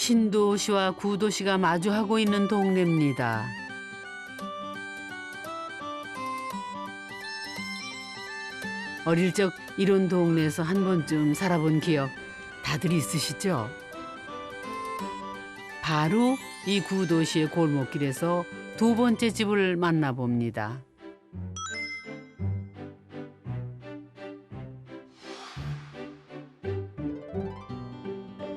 신도시와 구도시가 마주하고 있는 동네입니다. 어릴 적 이런 동네에서 한 번쯤 살아본 기억 다들 있으시죠? 바로 이 구도시의 골목길에서 두 번째 집을 만나봅니다.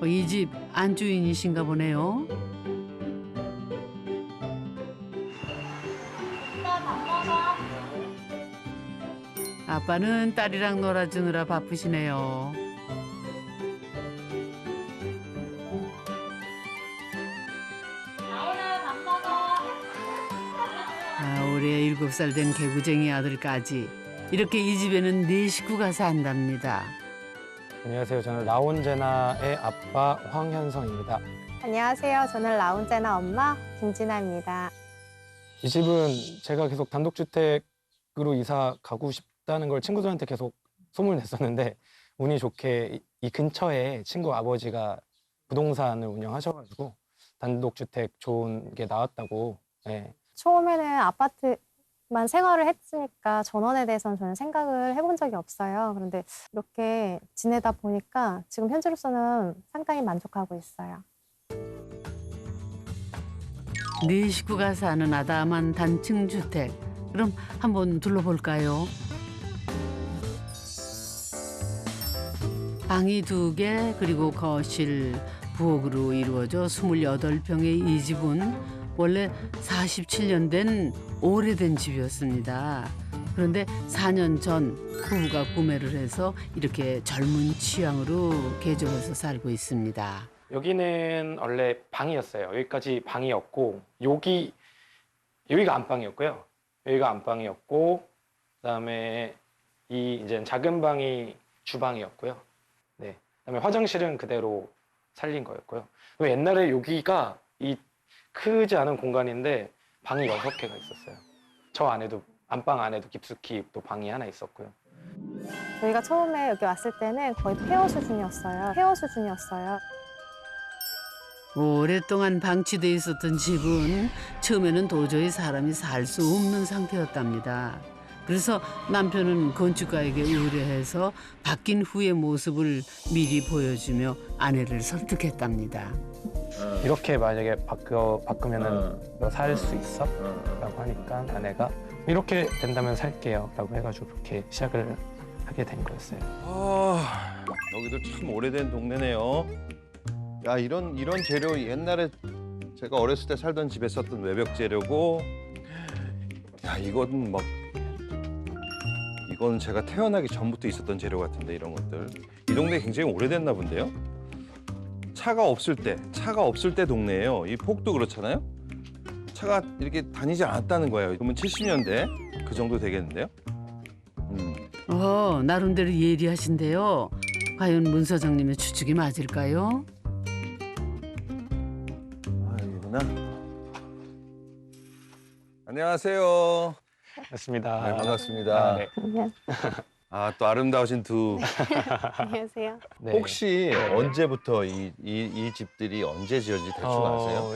이 집 안주인이신가 보네요. 아빠는 딸이랑 놀아주느라 바쁘시네요. 나오나 밥 먹어. 올해 7살 된 개구쟁이 아들까지 이렇게 이 집에는 4식구가 산답니다. 안녕하세요. 저는 라온제나의 아빠 황현성입니다. 안녕하세요. 저는 라운제나 엄마 김진아입니다. 이 집은 제가 계속 단독주택으로 이사 가고 싶다는 걸 친구들한테 계속 소문을 냈었는데 운이 좋게 이 근처에 친구 아버지가 부동산을 운영하셔가지고 단독주택 좋은 게 나왔다고. 네. 처음에는 아파트만 생활을 했으니까 전원에 대해서는 저는 생각을 해본 적이 없어요. 그런데 이렇게 지내다 보니까 지금 현재로서는 상당히 만족하고 있어요. 4식구가 사는 아담한 단층 주택. 그럼 한번 둘러볼까요? 방이 2개 그리고 거실, 부엌으로 이루어져 28평의 이 집은 원래 47년 된 오래된 집이었습니다. 그런데 4년 전 부부가 구매를 해서 이렇게 젊은 취향으로 개조해서 살고 있습니다. 여기는 원래 방이었어요. 여기까지 방이었고 여기가 안방이었고요. 여기가 안방이었고 그다음에 이 이제 작은 방이 주방이었고요. 네. 그다음에 화장실은 그대로 살린 거였고요. 그리고 옛날에 여기가 이 크지 않은 공간인데 방이 6개가 있었어요. 저 안에도 안방 안에도 깊숙이 또 방이 하나 있었고요. 저희가 처음에 여기 왔을 때는 거의 폐허 수준이었어요. 폐허 수준이었어요. 오랫동안 방치돼 있었던 집은 처음에는 도저히 사람이 살 수 없는 상태였답니다. 그래서 남편은 건축가에게 의뢰해서 바뀐 후의 모습을 미리 보여주며 아내를 설득했답니다. 이렇게 만약에 바꾸면은 너 살 수 있어? 라고 하니까 아내가 이렇게 된다면 살게요 라고 해가지고 그렇게 시작을 하게 된 거였어요. 여기도 참 오래된 동네네요. 야, 이런 재료 옛날에 제가 어렸을 때 살던 집에 썼던 외벽 재료고, 야, 이건 제가 태어나기 전부터 있었던 재료 같은데 이런 것들. 이 동네 굉장히 오래됐나 본데요. 차가 없을 때 동네예요. 이 폭도 그렇잖아요. 차가 이렇게 다니지 않았다는 거예요. 그러면 70년대 그 정도 되겠는데요. 나름대로 예리하신데요. 과연 문 사장님의 추측이 맞을까요? 이구나. 안녕하세요. 맞습니다. 네, 반갑습니다. 네. 또 아름다우신 두. 안녕하세요. 네. 혹시 언제부터 이 집들이 언제 지어진지 대충 아세요?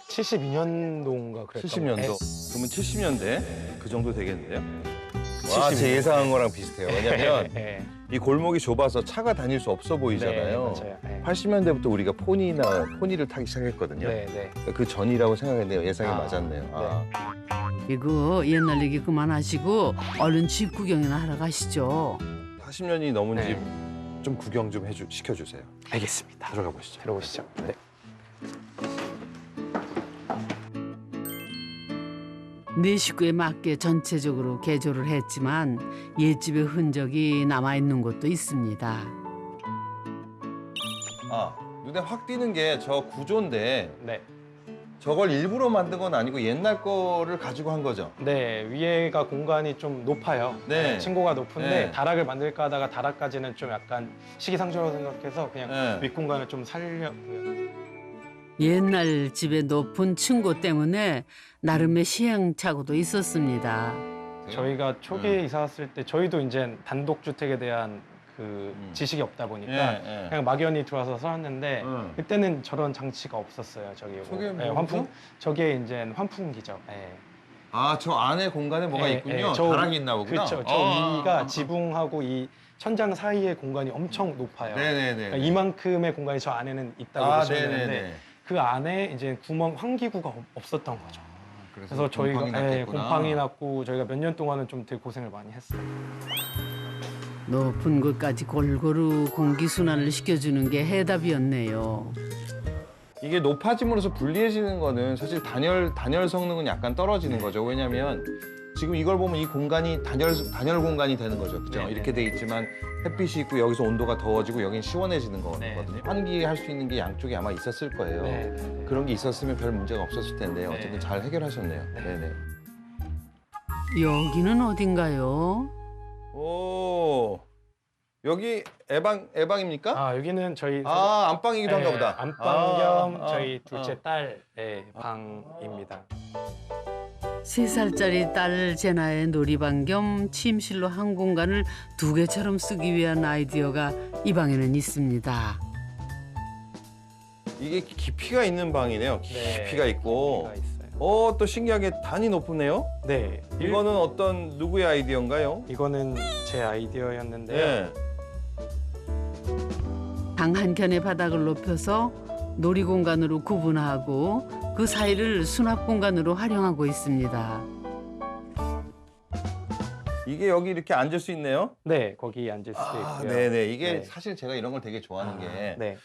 72년도인가 그랬던 70년도. 그러면 70년대 그 정도 되겠는데요? 와, 70 제 예상한 거랑 비슷해요. 왜냐면 네. 이 골목이 좁아서 차가 다닐 수 없어 보이잖아요. 네, 맞아요. 네. 80년대부터 우리가 포니를 타기 시작했거든요. 네, 네. 그 전이라고 생각했는데 예상이 아, 맞았네요. 이거 옛날 얘기 그만하시고 얼른 집 구경이나 하러 가시죠. 40년이 넘은 네. 집 좀 구경 좀 시켜주세요. 알겠습니다. 들어가 보시죠. 들어오시죠. 네. 네 식구에 맞게 전체적으로 개조를 했지만 옛집의 흔적이 남아있는 곳도 있습니다. 눈에 확 띄는 게 저 구조인데 네. 저걸 일부러 만든 건 아니고 옛날 거를 가지고 한 거죠? 네, 위에가 공간이 좀 높아요. 네. 층고가 높은데 네. 다락을 만들까 하다가 다락까지는 좀 약간 시기상조라고 생각해서 그냥 네. 윗공간을 좀 살려고요. 옛날 집의 높은 층고 때문에 나름의 시행착오도 있었습니다. 저희가 초기에 이사 왔을 때 저희도 이제 단독주택에 대한 그 지식이 없다 보니까 예, 예. 그냥 막연히 들어와서 써왔는데 그때는 저런 장치가 없었어요. 저기 저게 예, 뭐죠? 환풍 저게 이제 환풍기죠. 예. 아, 저 안에 공간에 뭐가 예, 있군요. 예, 저 다락이 있나 보구나. 그렇죠. 저 위가 지붕하고 이 천장 사이의 공간이 엄청 높아요. 네네네. 그러니까 이만큼의 공간이 저 안에는 있다고 아, 보시면 되는데 네네네. 그 안에 이제 구멍 환기구가 없었던 거죠. 그래서 저희가 곰팡이 났겠구나. 곰팡이 났고 저희가 몇 년 동안은 좀 되게 고생을 많이 했어요. 높은 곳까지 골고루 공기 순환을 시켜주는 게 해답이었네요. 이게 높아짐으로써 불리해지는 거는 사실 단열 성능은 약간 떨어지는 거죠. 왜냐하면 지금 이걸 보면 이 공간이 단열 공간이 되는 거죠. 그죠? 네, 이렇게 네. 돼 있지만 햇빛이 있고 여기서 온도가 더워지고 여긴 시원해지는 네. 거거든요. 환기할 수 있는 게 양쪽에 아마 있었을 거예요. 네, 네, 네. 그런 게 있었으면 별 문제가 없었을 텐데 네. 어쨌든 잘 해결하셨네요. 네. 네네. 여기는 어딘가요? 오, 여기 애방입니까? 아 여기는 저희 아, 안방이기도 한가 보다. 안방 겸 아, 저희 아. 둘째 딸의 방입니다. 3살짜리 딸 제나의 놀이방 겸 침실로 한 공간을 두 개처럼 쓰기 위한 아이디어가 이 방에는 있습니다. 이게 깊이가 있는 방이네요. 네, 깊이가 있고. 깊이가 있어요. 또 신기하게 단이 높으네요. 네, 이거는 어떤 누구의 아이디어인가요? 이거는 제 아이디어였는데요. 네. 방 한켠의 바닥을 높여서 놀이 공간으로 구분하고 그 사이를 수납 공간으로 활용하고 있습니다. 이게 여기 이렇게 앉을 수 있네요. 네, 거기 앉을 수도 아, 있고요. 네네. 이게 네. 사실 제가 이런 걸 되게 좋아하는 게 네,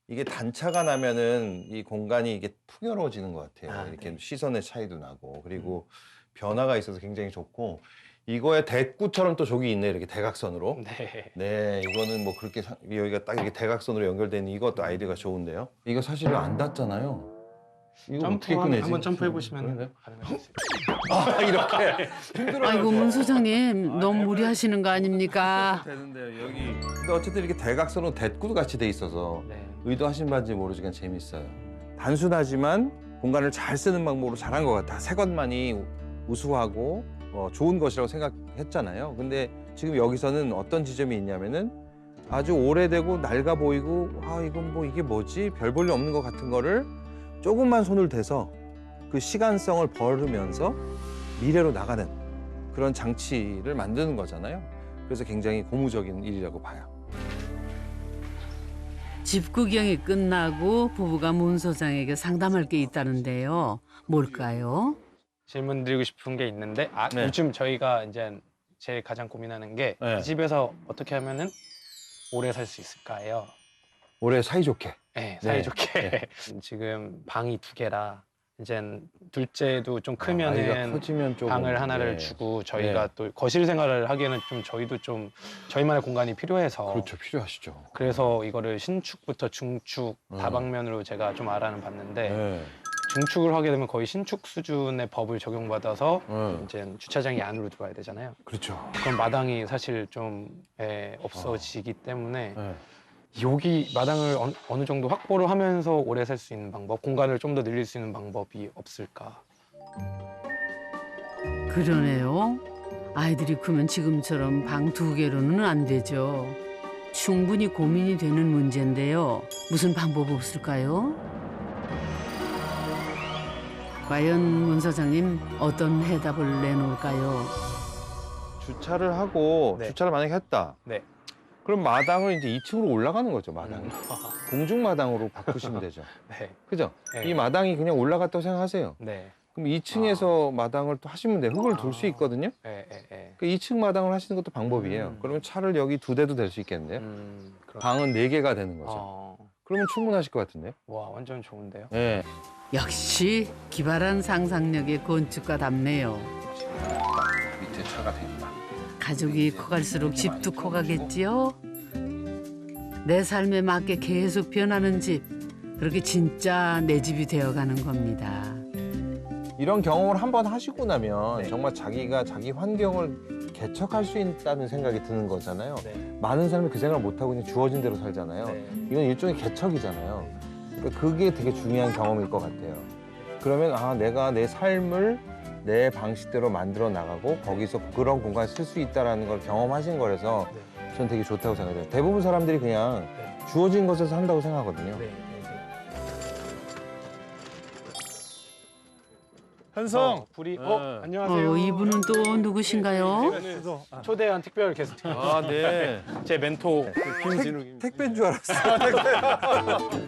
이게 단차가 나면은 이 공간이 이게 풍요로워지는 것 같아요. 아, 이렇게 네. 시선의 차이도 나고 그리고 변화가 있어서 굉장히 좋고 이거에 대구처럼 또 저기 있네 이렇게 대각선으로. 네. 네, 이거는 뭐 그렇게 여기가 딱 이렇게 대각선으로 연결되는 이것도 아이디어가 좋은데요. 이거 사실은 안 닿잖아요. 이거 어떻게 꺼내지? 한번 점프해 보시면 그러네. 가능하실 수 아, 이렇게 힘들어요. 아이고 저. 문 소장님 너무 무리하시는 거 아닙니까? 되는데요, 여기. 근데 어쨌든 이렇게 대각선으로 대구도 같이 돼 있어서 네. 의도하신 바인지 모르지만 재밌어요. 단순하지만 공간을 잘 쓰는 방법으로 잘한 것 같아. 새 것만이 우수하고 좋은 것이라고 생각했잖아요. 근데 지금 여기서는 어떤 지점이 있냐면은 아주 오래되고 낡아 보이고 이건 뭐 이게 뭐지? 별 볼 일 없는 것 같은 거를 조금만 손을 대서 그 시간성을 벌으면서 미래로 나가는 그런 장치를 만드는 거잖아요. 그래서 굉장히 고무적인 일이라고 봐요. 집 구경이 끝나고 부부가 문 소장에게 상담할 게 있다는데요. 뭘까요? 질문 드리고 싶은 게 있는데 네. 요즘 저희가 이제 제일 가장 고민하는 게 이 네. 집에서 어떻게 하면은 오래 살 수 있을까요? 올해 사이좋게. 네, 사이좋게. 지금 방이 2개라 이제 둘째도 좀 아이가 크면은 커지면 조금 방을 하나를 네. 주고 저희가 또 거실 생활을 하기에는 좀 저희도 좀 저희만의 공간이 필요해서 그렇죠, 필요하시죠. 그래서 이거를 신축부터 중축 다방면으로 제가 좀 알아는 봤는데 네. 중축을 하게 되면 거의 신축 수준의 법을 적용받아서 네. 이제 주차장이 안으로 들어와야 되잖아요. 그렇죠. 그럼 마당이 사실 좀 없어지기 때문에 네. 여기 마당을 어느 정도 확보를 하면서 오래 살 수 있는 방법, 공간을 좀 더 늘릴 수 있는 방법이 없을까? 그러네요. 아이들이 크면 지금처럼 방 2개로는 안 되죠. 충분히 고민이 되는 문제인데요. 무슨 방법 없을까요? 과연 문 소장님 어떤 해답을 내놓을까요? 주차를 하고 네. 주차를 만약에 했다. 네. 그럼 마당을 이제 2층으로 올라가는 거죠, 마당이. 공중 마당으로 바꾸시면 되죠. 네. 그죠? 네. 이 마당이 그냥 올라갔다고 생각하세요. 네. 그럼 2층에서 마당을 또 하시면 돼요. 흙을 둘 수 있거든요. 네. 네. 그 2층 마당을 하시는 것도 방법이에요. 그러면 차를 여기 2대도 될 수 있겠는데요. 그럼. 방은 4개가 되는 거죠. 어, 그러면 충분하실 것 같은데요. 와, 완전 좋은데요? 네. 역시 기발한 상상력의 건축가답네요. 밑에 차가 된다. 가족이 커갈수록 집도 커가겠지요? 내 삶에 맞게 계속 변하는 집. 그렇게 진짜 내 집이 되어가는 겁니다. 이런 경험을 한번 하시고 나면 네. 정말 자기가 자기 환경을 개척할 수 있다는 생각이 드는 거잖아요. 네. 많은 사람이 그 생각을 못하고 그냥 주어진 대로 살잖아요. 네. 이건 일종의 개척이잖아요. 그러니까 그게 되게 중요한 경험일 것 같아요. 그러면 내가 내 삶을 내 방식대로 만들어 나가고 거기서 그런 공간에 쓸 수 있다는 걸 경험하신 거라서 저는 되게 좋다고 생각해요. 대부분 사람들이 그냥 네. 주어진 것에서 한다고 생각하거든요. 네. 현성. 불이 네. 안녕하세요. 이분은 또 누구신가요? 초대한 특별 게스트. 아, 네. 제 멘토. 김진욱. 택배인 줄 알았어.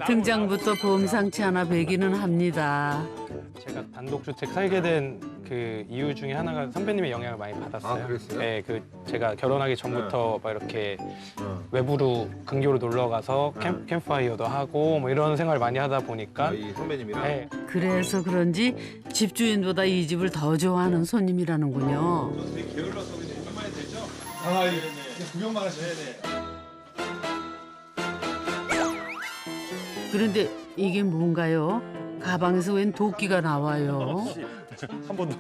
등장부터 범상치 않아 배기는 합니다. 제가 단독주택 살게 된 그 이유 중에 하나가 선배님의 영향을 많이 받았어요. 아, 그랬어요? 네, 그 제가 결혼하기 전부터 막 이렇게 외부로 근교로 놀러 가서 캠프파이어도 하고 뭐 이런 생활을 많이 하다 보니까 이 선배님이랑. 네, 그래서 그런지 집주인보다 이 집을 더 좋아하는 손님이라는군요. 그런데 이게 뭔가요? 가방에서 웬 도끼가 나와요. 한 번 더.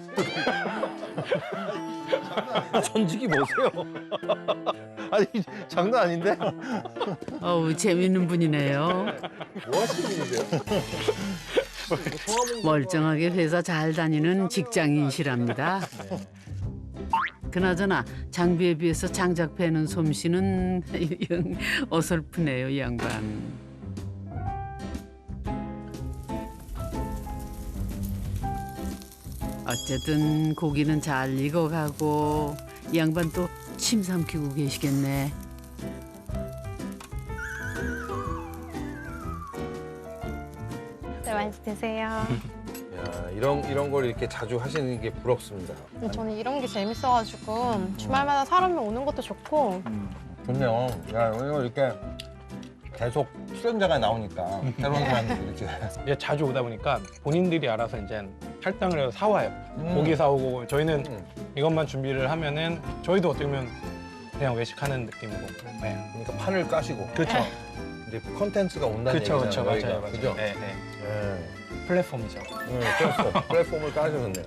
전직이 뭐세요? 아니, 장난 아닌데? 어우, 재밌는 분이네요. 뭐 하시는 분이세요? 멀쩡하게 회사 잘 다니는 직장인이시랍니다. 그나저나 장비에 비해서 장작 패는 솜씨는 영 어설프네요, 이 양반. 어쨌든 고기는 잘 익어가고 이 양반 또 침 삼키고 계시겠네. 네, 많이 드세요. 야, 이런 걸 이렇게 자주 하시는 게 부럽습니다. 저는 이런 게 재밌어가지고 주말마다 사람이 오는 것도 좋고 좋네요. 야, 이거 이렇게 계속 출연자가 나오니까 새로운 사람들이 이제. 이제 자주 오다 보니까 본인들이 알아서 이제 할당을 해서 사와요. 고기 사오고 저희는 이것만 준비를 하면은 저희도 어떻게 보면 그냥 외식하는 느낌이고. 네. 그러니까 판을 까시고. 그렇죠. 이제 컨텐츠가 온다는 그렇죠, 그렇죠, 얘기잖아요. 맞아요, 여기가. 맞아요. 그죠? 네, 네. 네. 플랫폼이죠. 플랫폼을 까주셨네요.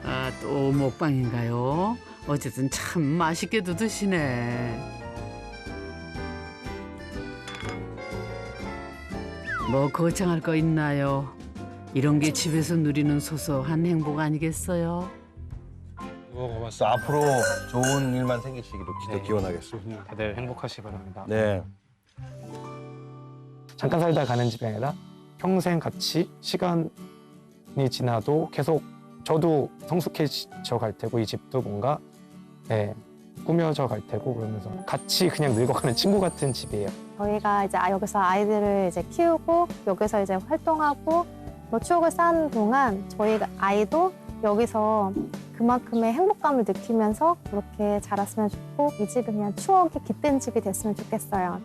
아, 또 먹방인가요? 어쨌든 참 맛있게도 드시네. 뭐 거창할 거 있나요? 이런 게 집에서 누리는 소소한 행복 아니겠어요? 그래서 앞으로 좋은 일만 생기시기로 네. 기원하겠습니다. 다들 행복하시기 바랍니다. 네. 잠깐 살다 가는 집이 아니라 평생 같이 시간이 지나도 계속 저도 성숙해져 갈 테고 이 집도 뭔가 꾸며져 갈 테고 그러면서 같이 그냥 늙어가는 친구 같은 집이에요. 저희가 이제 여기서 아이들을 이제 키우고 여기서 이제 활동하고 뭐 추억을 쌓는 동안 저희 아이도 여기서 그만큼의 행복감을 느끼면서 그렇게 자랐으면 좋고 이 집이 그냥 추억이 깃든 집이 됐으면 좋겠어요.